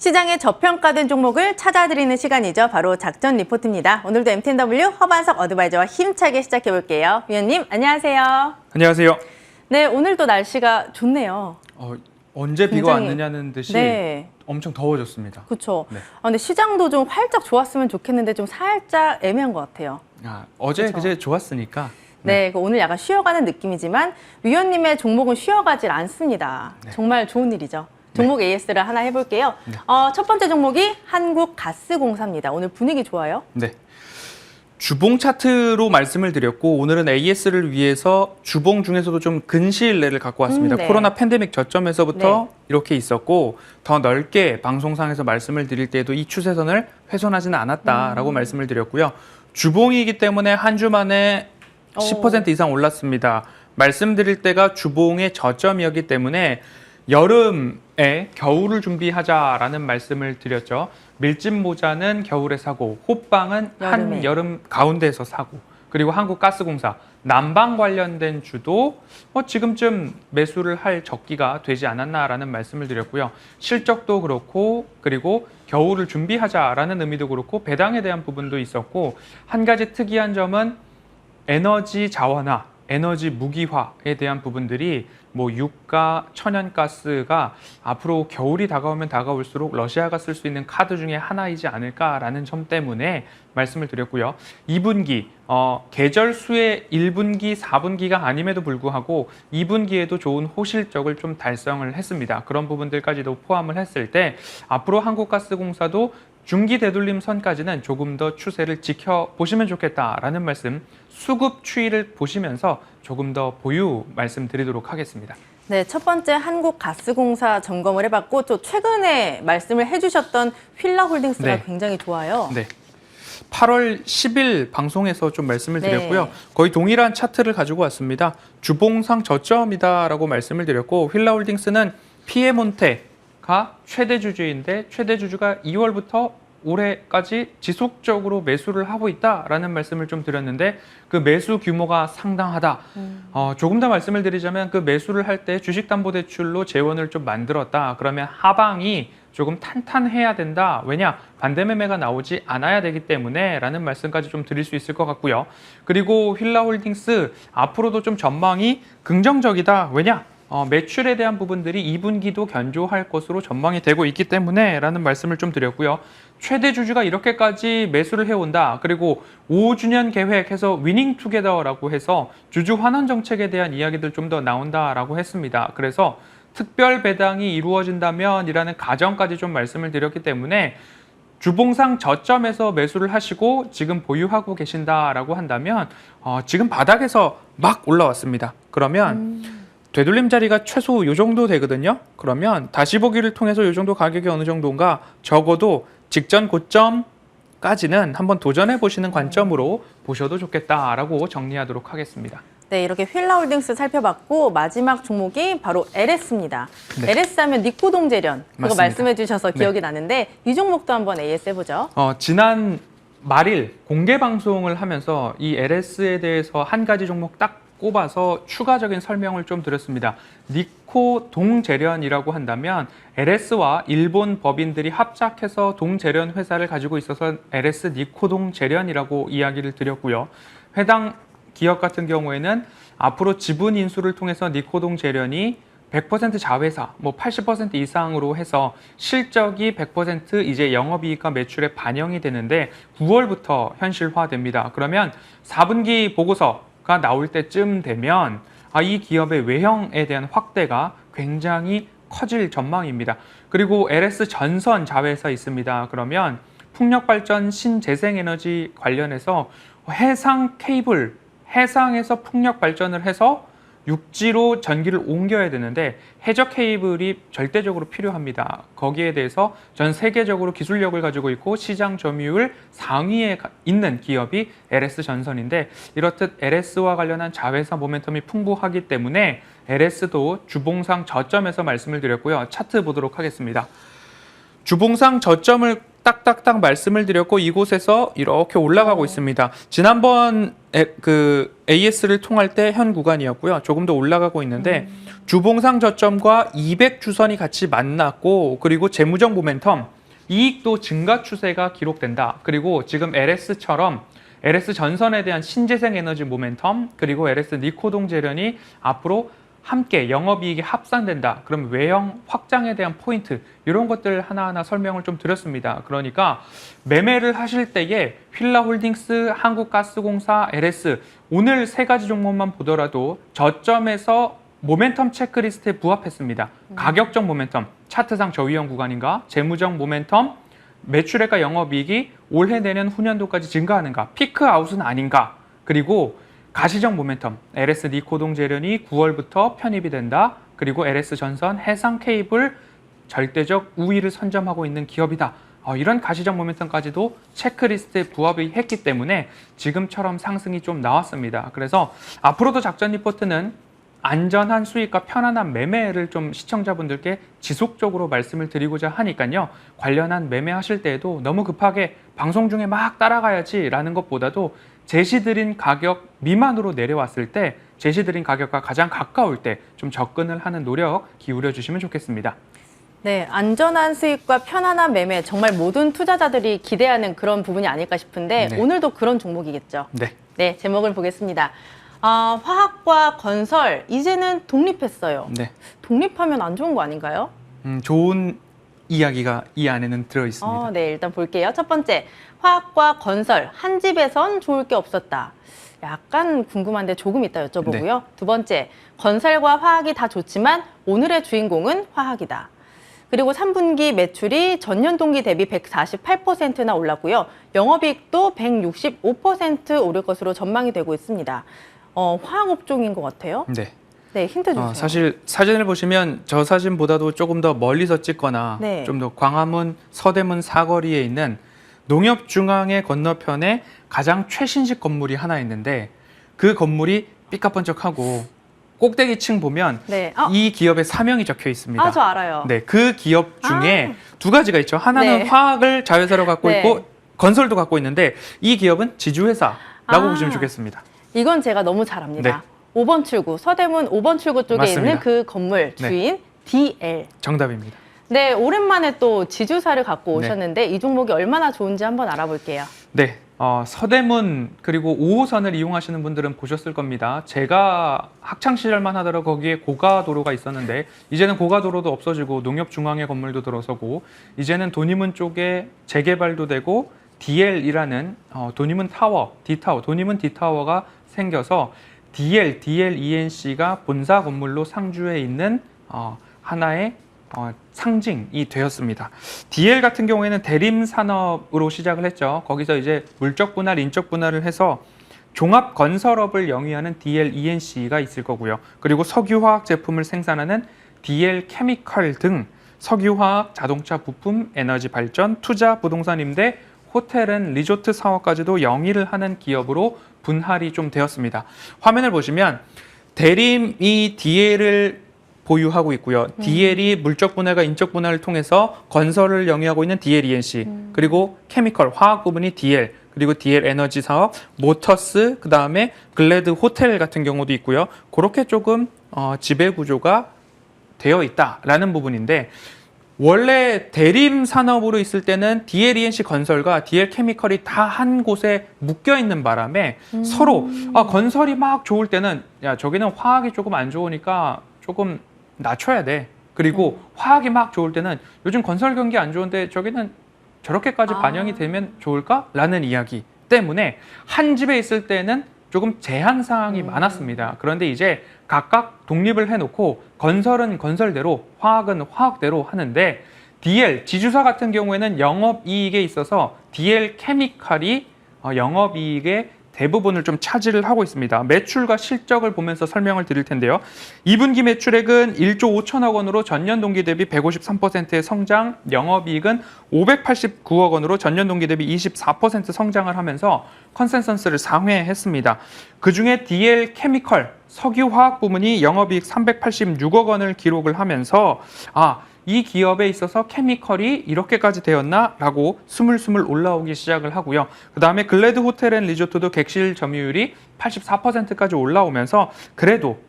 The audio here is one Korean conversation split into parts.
시장의 저평가된 종목을 찾아드리는 시간이죠. 바로 작전 리포트입니다. 오늘도 MTNW 허반석 어드바이저와 힘차게 시작해볼게요. 위원님, 안녕하세요. 안녕하세요. 네, 오늘도 날씨가 좋네요. 언제 비가 굉장히, 왔느냐는 듯이 네. 엄청 더워졌습니다. 그렇죠. 네. 근데 시장도 좀 활짝 좋았으면 좋겠는데 좀 살짝 애매한 것 같아요. 어제 그쵸. 그제 좋았으니까. 네, 오늘 약간 쉬어가는 느낌이지만 위원님의 종목은 쉬어가질 않습니다. 네. 정말 좋은 일이죠. 종목 AS를 하나 해볼게요. 네. 첫 번째 종목이 한국가스공사입니다. 오늘 분위기 좋아요. 네. 주봉 차트로 말씀을 드렸고 오늘은 AS를 위해서 주봉 중에서도 좀 근시일례를 갖고 왔습니다. 네. 코로나 팬데믹 저점에서부터 네. 이렇게 있었고 더 넓게 방송상에서 말씀을 드릴 때에도 이 추세선을 훼손하지는 않았다라고 말씀을 드렸고요. 주봉이기 때문에 한 주 만에 10% 이상 올랐습니다. 말씀드릴 때가 주봉의 저점이었기 때문에 여름에 겨울을 준비하자라는 말씀을 드렸죠. 밀짚 모자는 겨울에 사고 호빵은 한여름 가운데에서 사고 그리고 한국가스공사 난방 관련된 주도 지금쯤 매수를 할 적기가 되지 않았나라는 말씀을 드렸고요. 실적도 그렇고 그리고 겨울을 준비하자라는 의미도 그렇고 배당에 대한 부분도 있었고 한 가지 특이한 점은 에너지 자원화, 에너지 무기화에 대한 부분들이 뭐 유가, 천연가스가 앞으로 겨울이 다가오면 다가올수록 러시아가 쓸 수 있는 카드 중에 하나이지 않을까라는 점 때문에 말씀을 드렸고요. 2분기, 계절 수의 1분기, 4분기가 아님에도 불구하고 2분기에도 좋은 호실적을 좀 달성을 했습니다. 그런 부분들까지도 포함을 했을 때 앞으로 한국가스공사도 중기 되돌림 선까지는 조금 더 추세를 지켜보시면 좋겠다라는 말씀, 수급 추이를 보시면서 조금 더 보유 말씀드리도록 하겠습니다. 네, 첫 번째 한국가스공사 점검을 해봤고 또 최근에 말씀을 해주셨던 휠라홀딩스가 네. 굉장히 좋아요. 네. 8월 10일 방송에서 좀 말씀을 드렸고요. 네. 거의 동일한 차트를 가지고 왔습니다. 주봉상 저점이다라고 말씀을 드렸고 휠라홀딩스는 피에몬테가 최대 주주인데 최대 주주가 2월부터 올해까지 지속적으로 매수를 하고 있다라는 말씀을 좀 드렸는데 그 매수 규모가 상당하다. 조금 더 말씀을 드리자면 그 매수를 할 때 주식담보대출로 재원을 좀 만들었다. 그러면 하방이 조금 탄탄해야 된다. 왜냐? 반대매매가 나오지 않아야 되기 때문에 라는 말씀까지 좀 드릴 수 있을 것 같고요. 그리고 휠라홀딩스 앞으로도 좀 전망이 긍정적이다. 왜냐? 매출에 대한 부분들이 2분기도 견조할 것으로 전망이 되고 있기 때문에 라는 말씀을 좀 드렸고요. 최대 주주가 이렇게까지 매수를 해온다. 그리고 5주년 계획해서 위닝 투게더라고 해서 주주 환원 정책에 대한 이야기들 좀 더 나온다라고 했습니다. 그래서 특별 배당이 이루어진다면 이라는 가정까지 좀 말씀을 드렸기 때문에 주봉상 저점에서 매수를 하시고 지금 보유하고 계신다라고 한다면 지금 바닥에서 막 올라왔습니다. 그러면 되돌림 자리가 최소 요 정도 되거든요. 그러면 다시 보기를 통해서 요 정도 가격이 어느 정도인가 적어도 직전 고점까지는 한번 도전해 보시는 관점으로 보셔도 좋겠다라고 정리하도록 하겠습니다. 네, 이렇게 휠라홀딩스 살펴봤고 마지막 종목이 바로 LS입니다. 네. LS 하면 니코동재련 그거 맞습니다. 말씀해 주셔서 네. 기억이 나는데 이 종목도 한번 AS 해보죠. 지난 말일 공개 방송을 하면서 이 LS에 대해서 한 가지 종목 딱 꼽아서 추가적인 설명을 좀 드렸습니다. 니코 동재련이라고 한다면 LS와 일본 법인들이 합작해서 동재련 회사를 가지고 있어서 LS 니코 동재련이라고 이야기를 드렸고요. 해당 기업 같은 경우에는 앞으로 지분 인수를 통해서 니코 동재련이 100% 자회사, 80% 이상으로 해서 실적이 100% 이제 영업이익과 매출에 반영이 되는데 9월부터 현실화됩니다. 그러면 4분기 보고서가 나올 때쯤 되면 이 기업의 외형에 대한 확대가 굉장히 커질 전망입니다. 그리고 LS 전선 자회사 있습니다. 그러면 풍력발전 신재생에너지 관련해서 해상 케이블, 해상에서 풍력 발전을 해서 육지로 전기를 옮겨야 되는데 해저 케이블이 절대적으로 필요합니다. 거기에 대해서 전 세계적으로 기술력을 가지고 있고 시장 점유율 상위에 있는 기업이 LS전선인데 이렇듯 LS와 관련한 자회사 모멘텀이 풍부하기 때문에 LS도 주봉상 저점에서 말씀을 드렸고요. 차트 보도록 하겠습니다. 주봉상 저점을 딱딱딱 말씀을 드렸고 이곳에서 이렇게 올라가고 있습니다. 지난번 AS를 통할 때 현 구간이었고요. 조금 더 올라가고 있는데 주봉상 저점과 200주선이 같이 만났고 그리고 재무적 모멘텀 이익도 증가 추세가 기록된다. 그리고 지금 LS처럼 LS 전선에 대한 신재생 에너지 모멘텀, 그리고 LS 니코동 재련이 앞으로 함께 영업이익이 합산된다. 그럼 외형 확장에 대한 포인트, 이런 것들 하나하나 설명을 좀 드렸습니다. 그러니까 매매를 하실 때에 휠라홀딩스, 한국가스공사, LS 오늘 세 가지 종목만 보더라도 저점에서 모멘텀 체크리스트에 부합했습니다. 가격적 모멘텀, 차트상 저위험 구간인가, 재무적 모멘텀, 매출액과 영업이익이 올해 내년 후년도까지 증가하는가, 피크 아웃은 아닌가, 그리고 가시적 모멘텀, LS 니코동 재련이 9월부터 편입이 된다. 그리고 LS 전선, 해상 케이블 절대적 우위를 선점하고 있는 기업이다. 이런 가시적 모멘텀까지도 체크리스트에 부합이 했기 때문에 지금처럼 상승이 좀 나왔습니다. 그래서 앞으로도 작전 리포트는 안전한 수익과 편안한 매매를 좀 시청자분들께 지속적으로 말씀을 드리고자 하니까요. 관련한 매매하실 때에도 너무 급하게 방송 중에 막 따라가야지라는 것보다도 제시드린 가격 미만으로 내려왔을 때, 제시드린 가격과 가장 가까울 때 좀 접근을 하는 노력 기울여 주시면 좋겠습니다. 네, 안전한 수익과 편안한 매매, 정말 모든 투자자들이 기대하는 그런 부분이 아닐까 싶은데 네. 오늘도 그런 종목이겠죠. 네. 네, 제목을 보겠습니다. 화학과 건설, 이제는 독립했어요. 네. 독립하면 안 좋은 거 아닌가요? 좋은 이야기가 이 안에는 들어 있습니다. 네, 일단 볼게요. 첫 번째, 화학과 건설, 한 집에선 좋을 게 없었다. 약간 궁금한데 조금 이따 여쭤보고요. 네. 두 번째, 건설과 화학이 다 좋지만 오늘의 주인공은 화학이다. 그리고 3분기 매출이 전년 동기 대비 148%나 올랐고요. 영업이익도 165% 오를 것으로 전망이 되고 있습니다. 화학 업종인 것 같아요. 네. 네, 힌트 주세요. 사실 사진을 보시면 저 사진보다도 조금 더 멀리서 찍거나 네. 좀 더 광화문, 서대문 사거리에 있는 농협중앙의 건너편에 가장 최신식 건물이 하나 있는데 그 건물이 삐까번쩍하고 꼭대기층 보면 네. 이 기업의 사명이 적혀 있습니다. 저 알아요. 네, 그 기업 중에 두 가지가 있죠. 하나는 네. 화학을 자회사로 갖고 네. 있고 건설도 갖고 있는데 이 기업은 지주회사라고 보시면 좋겠습니다. 이건 제가 너무 잘 압니다. 네. 5번 출구, 서대문 5번 출구 쪽에 맞습니다. 있는 그 건물 주인 DL. 정답입니다. 네, 오랜만에 또 지주사를 갖고 네. 오셨는데 이 종목이 얼마나 좋은지 한번 알아볼게요. 네, 서대문 그리고 5호선을 이용하시는 분들은 보셨을 겁니다. 제가 학창 시절만 하더라도 거기에 고가도로가 있었는데 이제는 고가도로도 없어지고 농협중앙의 건물도 들어서고 이제는 도니문 쪽에 재개발도 되고 DL이라는 도니문 타워, D타워, 도니문 D타워가 생겨서 DLENC가 본사 건물로 상주해 있는 하나의 상징이 되었습니다. DL 같은 경우에는 대림 산업으로 시작을 했죠. 거기서 이제 물적 분할, 인적 분할을 해서 종합 건설업을 영위하는 DLENC가 있을 거고요. 그리고 석유화학 제품을 생산하는 DL 케미컬 등 석유화학, 자동차 부품, 에너지 발전, 투자, 부동산 임대, 호텔 앤 리조트 사업까지도 영위를 하는 기업으로 분할이 좀 되었습니다. 화면을 보시면 대림이 DL을 보유하고 있고요. DL이 물적 분할과 인적 분할을 통해서 건설을 영위하고 있는 DLENC, 그리고 케미컬, 화학 부분이 DL, 그리고 DL 에너지 사업, 모터스, 그 다음에 글래드 호텔 같은 경우도 있고요. 그렇게 조금 지배 구조가 되어 있다라는 부분인데 원래 대림 산업으로 있을 때는 DLENC 건설과 DL 케미컬이 다 한 곳에 묶여 있는 바람에 서로 건설이 막 좋을 때는 야 저기는 화학이 조금 안 좋으니까 조금 낮춰야 돼. 그리고 화학이 막 좋을 때는 요즘 건설 경기 안 좋은데 저기는 저렇게까지 반영이 되면 좋을까? 라는 이야기 때문에 한 집에 있을 때는 조금 제한 사항이 많았습니다. 그런데 이제 각각 독립을 해놓고 건설은 건설대로, 화학은 화학대로 하는데 DL, 지주사 같은 경우에는 영업이익에 있어서 DL 케미칼이 영업이익의 대부분을 좀 차지를 하고 있습니다. 매출과 실적을 보면서 설명을 드릴 텐데요. 2분기 매출액은 1조 5천억 원으로 전년 동기 대비 153%의 성장, 영업이익은 589억 원으로 전년 동기 대비 24% 성장을 하면서 컨센서스를 상회했습니다. 그중에 DL 케미컬, 석유화학 부문이 영업이익 386억 원을 기록을 하면서 이 기업에 있어서 케미컬이 이렇게까지 되었나? 라고 스물스물 올라오기 시작을 하고요. 그 다음에 글래드 호텔 앤 리조트도 객실 점유율이 84%까지 올라오면서 그래도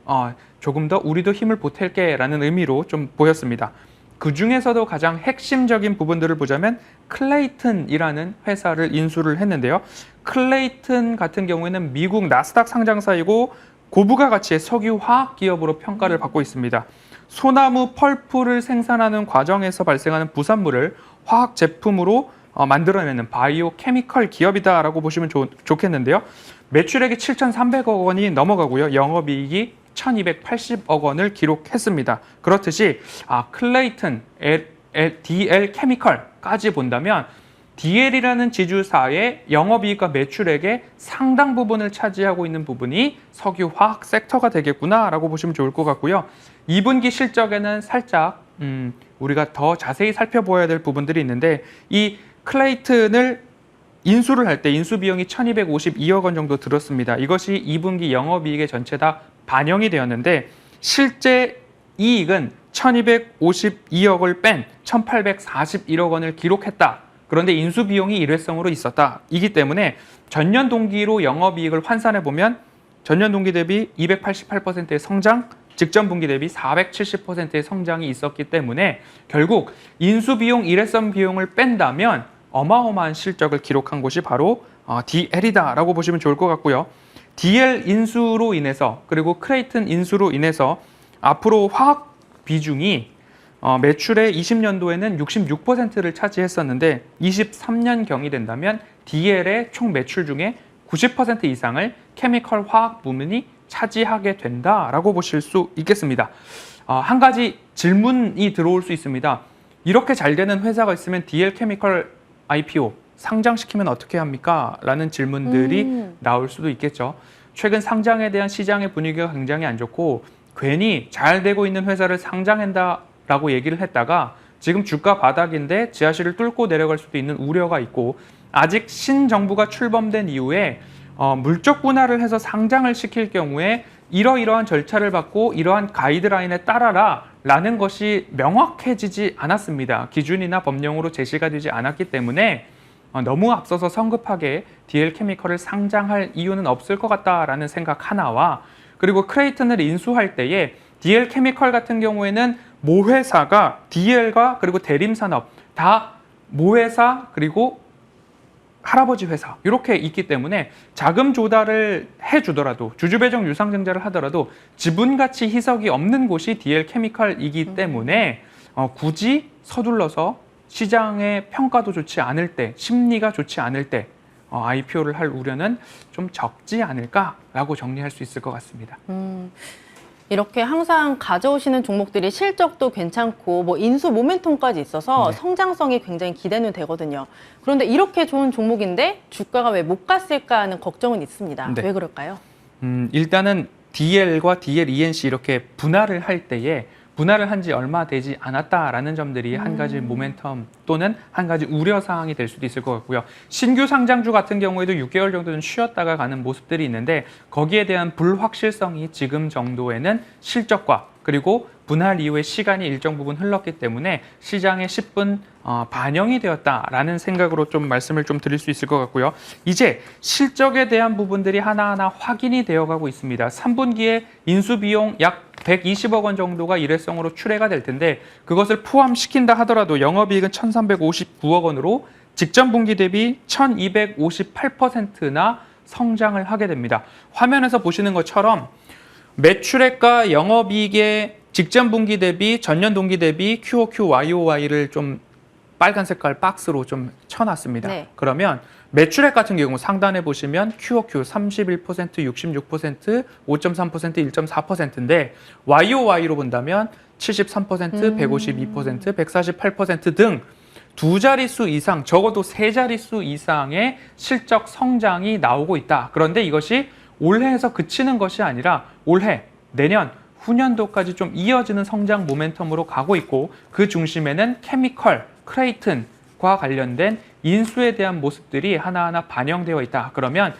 조금 더 우리도 힘을 보탤게 라는 의미로 좀 보였습니다. 그 중에서도 가장 핵심적인 부분들을 보자면 클레이튼이라는 회사를 인수를 했는데요. 클레이튼 같은 경우에는 미국 나스닥 상장사이고 고부가 가치의 석유 화학 기업으로 평가를 받고 있습니다. 소나무 펄프를 생산하는 과정에서 발생하는 부산물을 화학 제품으로 만들어내는 바이오 케미컬 기업이다라고 보시면 좋겠는데요. 매출액이 7,300억 원이 넘어가고요. 영업이익이 1,280억 원을 기록했습니다. 그렇듯이 클레이튼, DL 케미컬까지 본다면 DL이라는 지주사의 영업이익과 매출액의 상당 부분을 차지하고 있는 부분이 석유화학 섹터가 되겠구나라고 보시면 좋을 것 같고요. 2분기 실적에는 살짝 우리가 더 자세히 살펴보아야 될 부분들이 있는데 이 클레이튼을 인수를 할 때 인수 비용이 1,252억 원 정도 들었습니다. 이것이 2분기 영업이익의 전체 다 반영이 되었는데 실제 이익은 1,252억을 뺀 1,841억 원을 기록했다. 그런데 인수 비용이 일회성으로 있었다. 이기 때문에 전년 동기로 영업이익을 환산해 보면 전년 동기 대비 288%의 성장, 직전 분기 대비 470%의 성장이 있었기 때문에 결국 인수 비용, 일회성 비용을 뺀다면 어마어마한 실적을 기록한 곳이 바로 DL이다라고 보시면 좋을 것 같고요. DL 인수로 인해서 그리고 클레이튼 인수로 인해서 앞으로 화학 비중이 매출의 20년도에는 66%를 차지했었는데 23년경이 된다면 DL의 총 매출 중에 90% 이상을 케미컬 화학 부문이 차지하게 된다라고 보실 수 있겠습니다. 한 가지 질문이 들어올 수 있습니다. 이렇게 잘 되는 회사가 있으면 DL 케미컬 IPO 상장시키면 어떻게 합니까? 라는 질문들이 나올 수도 있겠죠. 최근 상장에 대한 시장의 분위기가 굉장히 안 좋고 괜히 잘 되고 있는 회사를 상장한다라고 얘기를 했다가 지금 주가 바닥인데 지하실을 뚫고 내려갈 수도 있는 우려가 있고 아직 신정부가 출범된 이후에 물적 분할을 해서 상장을 시킬 경우에 이러이러한 절차를 받고 이러한 가이드라인에 따라라 라는 것이 명확해지지 않았습니다. 기준이나 법령으로 제시가 되지 않았기 때문에 너무 앞서서 성급하게 DL 케미컬을 상장할 이유는 없을 것 같다라는 생각 하나와 그리고 클레이튼을 인수할 때에 DL 케미컬 같은 경우에는 모회사가 DL과 그리고 대림산업 다 모회사 그리고 할아버지 회사 이렇게 있기 때문에 자금 조달을 해주더라도 주주배정 유상증자를 하더라도 지분가치 희석이 없는 곳이 DL 케미컬이기 때문에 굳이 서둘러서 시장의 평가도 좋지 않을 때 심리가 좋지 않을 때 IPO를 할 우려는 좀 적지 않을까라고 정리할 수 있을 것 같습니다. 이렇게 항상 가져오시는 종목들이 실적도 괜찮고 뭐 인수 모멘텀까지 있어서 네. 성장성이 굉장히 기대는 되거든요. 그런데 이렇게 좋은 종목인데 주가가 왜 못 갔을까 하는 걱정은 있습니다. 네. 왜 그럴까요? 일단은 DL과 DL, ENC 이렇게 분할을 할 때에 분할을 한 지 얼마 되지 않았다라는 점들이 한 가지 모멘텀 또는 한 가지 우려사항이 될 수도 있을 것 같고요. 신규 상장주 같은 경우에도 6개월 정도는 쉬었다가 가는 모습들이 있는데 거기에 대한 불확실성이 지금 정도에는 실적과 그리고 분할 이후에 시간이 일정 부분 흘렀기 때문에 시장에 10분 반영이 되었다라는 생각으로 좀 말씀을 좀 드릴 수 있을 것 같고요. 이제 실적에 대한 부분들이 하나하나 확인이 되어가고 있습니다. 3분기에 인수비용 약 120억 원 정도가 일회성으로 출회가 될 텐데 그것을 포함시킨다 하더라도 영업이익은 1,359억 원으로 직전 분기 대비 1,258%나 성장을 하게 됩니다. 화면에서 보시는 것처럼 매출액과 영업이익의 직전 분기 대비 전년 동기 대비 QOQ, YOY를 좀 빨간 색깔 박스로 좀 쳐놨습니다. 네. 그러면 매출액 같은 경우 상단에 보시면 QOQ 31%, 66%, 5.3%, 1.4%인데 YOY로 본다면 73%, 152%, 148% 등 두 자릿수 이상, 적어도 세 자릿수 이상의 실적 성장이 나오고 있다. 그런데 이것이 올해에서 그치는 것이 아니라 올해, 내년, 후년도까지 좀 이어지는 성장 모멘텀으로 가고 있고 그 중심에는 케미컬, 클레이튼과 관련된 인수에 대한 모습들이 하나하나 반영되어 있다. 그러면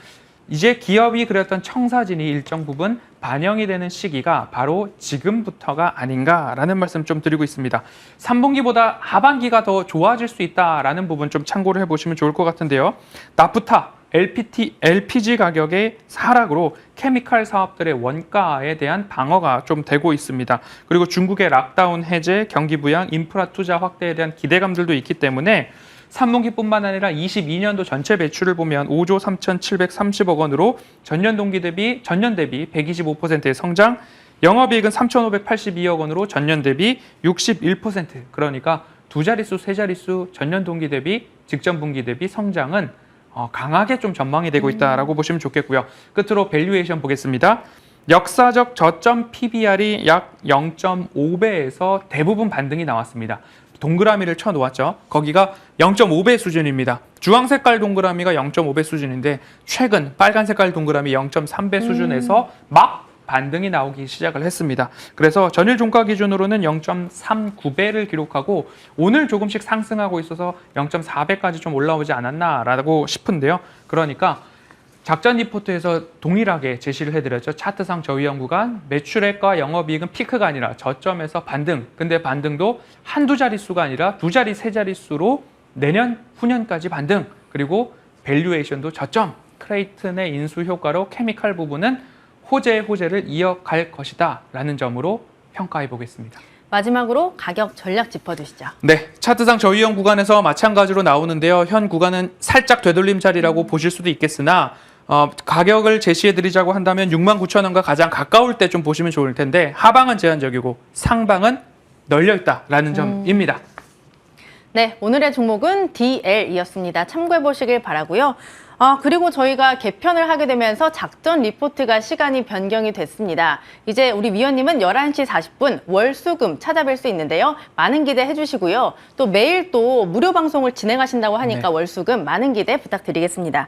이제 기업이 그렸던 청사진이 일정 부분 반영이 되는 시기가 바로 지금부터가 아닌가라는 말씀 좀 드리고 있습니다. 3분기보다 하반기가 더 좋아질 수 있다라는 부분 좀 참고를 해보시면 좋을 것 같은데요. 나프타 LPG 가격의 하락으로 케미칼 사업들의 원가에 대한 방어가 좀 되고 있습니다. 그리고 중국의 락다운 해제, 경기 부양, 인프라 투자 확대에 대한 기대감들도 있기 때문에 3분기뿐만 아니라 22년도 전체 매출을 보면 5조 3,730억 원으로 전년 대비 125%의 성장, 영업이익은 3,582억 원으로 전년 대비 61%, 그러니까 두 자릿수, 세 자릿수 전년 동기 대비 직전 분기 대비 성장은 강하게 좀 전망이 되고 있다라고 보시면 좋겠고요. 끝으로 밸류에이션 보겠습니다. 역사적 저점 PBR이 약 0.5배에서 대부분 반등이 나왔습니다. 동그라미를 쳐놓았죠. 거기가 0.5배 수준입니다. 주황 색깔 동그라미가 0.5배 수준인데 최근 빨간 색깔 동그라미 0.3배 수준에서 막 반등이 나오기 시작을 했습니다. 그래서 전일 종가 기준으로는 0.39배를 기록하고 오늘 조금씩 상승하고 있어서 0.4배까지 좀 올라오지 않았나라고 싶은데요. 그러니까 작전 리포트에서 동일하게 제시를 해드렸죠. 차트상 저위험 구간, 매출액과 영업이익은 피크가 아니라 저점에서 반등. 근데 반등도 한두 자릿수가 아니라 두 자리, 세 자릿수로 내년, 후년까지 반등. 그리고 밸류에이션도 저점. 크레이튼의 인수 효과로 케미칼 부분은 호재를 이어갈 것이다 라는 점으로 평가해 보겠습니다. 마지막으로 가격 전략 짚어주시죠. 네, 차트상 저위험 구간에서 마찬가지로 나오는데요. 현 구간은 살짝 되돌림 자리라고 보실 수도 있겠으나 가격을 제시해드리자고 한다면 69,000원과 가장 가까울 때 좀 보시면 좋을 텐데 하방은 제한적이고 상방은 널려있다라는 점입니다. 네, 오늘의 종목은 DL이었습니다. 참고해 보시길 바라고요. 그리고 저희가 개편을 하게 되면서 작전 리포트가 시간이 변경이 됐습니다. 이제 우리 위원님은 11시 40분 월수금 찾아뵐 수 있는데요. 많은 기대해 주시고요. 또 매일 또 무료 방송을 진행하신다고 하니까 네. 월수금 많은 기대 부탁드리겠습니다.